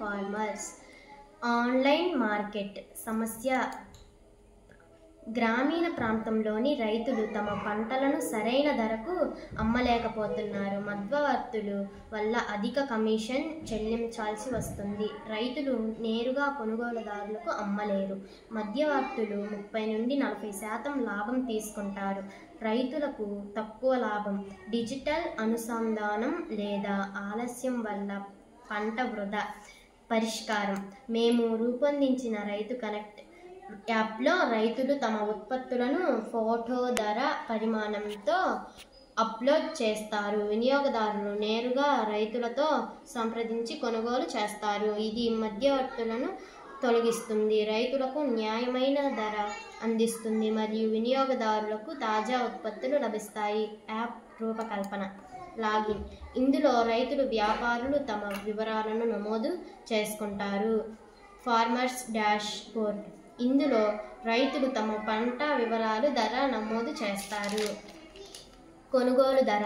farmers. Online market సమస్య. గ్రామీణ ప్రాంతంలోని రైతులు తమ పంటలను సరైన ధరకు అమ్మలేకపోతున్నారు. మధ్యవర్తుల వల్ల అధిక కమిషన్ చెల్లించాల్సి వస్తుంది. రైతులు నేరుగా కొనుగోలుదారులకు అమ్మలేరు. మధ్యవర్తులు 30 నుండి 40% లాభం తీసుకుంటారు. రైతులకు తక్కువ లాభం. డిజిటల్ అనుసంధానం లేదా ఆలస్యం వల్ల పంట వృధా. పరిష్కారం. మేము రూపొందించిన రైతు కనెక్ట్ యాప్లో రైతులు తమ ఉత్పత్తులను ఫోటో, ధర, పరిమాణంతో అప్లోడ్ చేస్తారు. వినియోగదారులు నేరుగా రైతులతో సంప్రదించి కొనుగోలు చేస్తారు. ఇది మధ్యవర్తులను తొలగిస్తుంది, రైతులకు న్యాయమైన ధర అందిస్తుంది మరియు వినియోగదారులకు తాజా ఉత్పత్తులు లభిస్తాయి. యాప్ రూపకల్పన. లాగిన్. ఇందులో రైతులు, వ్యాపారులు తమ వివరాలను నమోదు చేసుకుంటారు. Farmers dash board. ఇందులో రైతులు తమ పంట వివరాలు, ధర నమోదు చేస్తారు. కొనుగోలు ధర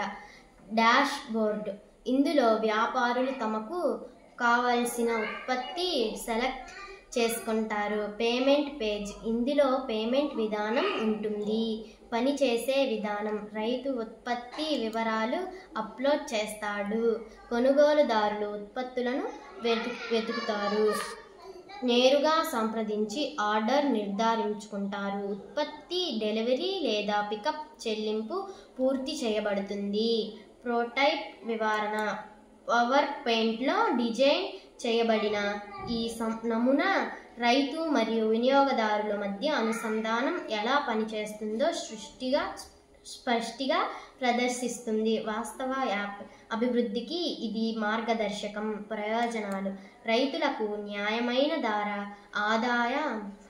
డాష్ బోర్డ్. ఇందులో వ్యాపారులు తమకు కావలసిన ఉత్పత్తి సెలెక్ట్ చేసుకుంటారు. Payment page. ఇందులో పేమెంట్ విధానం ఉంటుంది. పని చేసే విధానం. రైతు ఉత్పత్తి వివరాలు అప్లోడ్ చేస్తాడు. కొనుగోలుదారులు ఉత్పత్తులను వెతుకుతారు. నేరుగా సంప్రదించి ఆర్డర్ నిర్ధారించుకుంటారు. ఉత్పత్తి డెలివరీ లేదా పికప్ చెల్లింపు పూర్తి చేయబడుతుంది. ప్రోటోటైప్ వివరణ. పవర్ పాయింట్లో డిజైన్ చేయబడిన ఈ నమూనా రైతు మరియు వినియోగదారుల మధ్య అనుసంధానం ఎలా పనిచేస్తుందో స్పష్టంగా ప్రదర్శిస్తుంది. వాస్తవ యాప్ అభివృద్ధికి ఇది మార్గదర్శకం. ప్రయోజనాలు. రైతులకు న్యాయమైన ధర,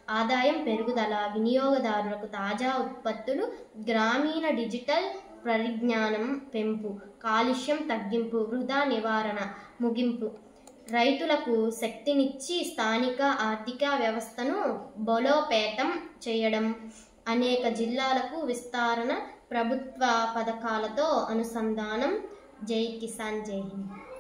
ఆదాయం పెరుగుదల, వినియోగదారులకు తాజా ఉత్పత్తులు, గ్రామీణ డిజిటల్ పరిజ్ఞానం పెంపు, కాలుష్యం తగ్గింపు, వృధా నివారణ. ముగింపు. రైతులకు శక్తినిచ్చి స్థానిక ఆర్థిక వ్యవస్థను బలోపేతం చేయడం, అనేక జిల్లాలకు విస్తరణ, ప్రభుత్వ పథకాలతో అనుసంధానం. జై కిసాన్, జై హింద్.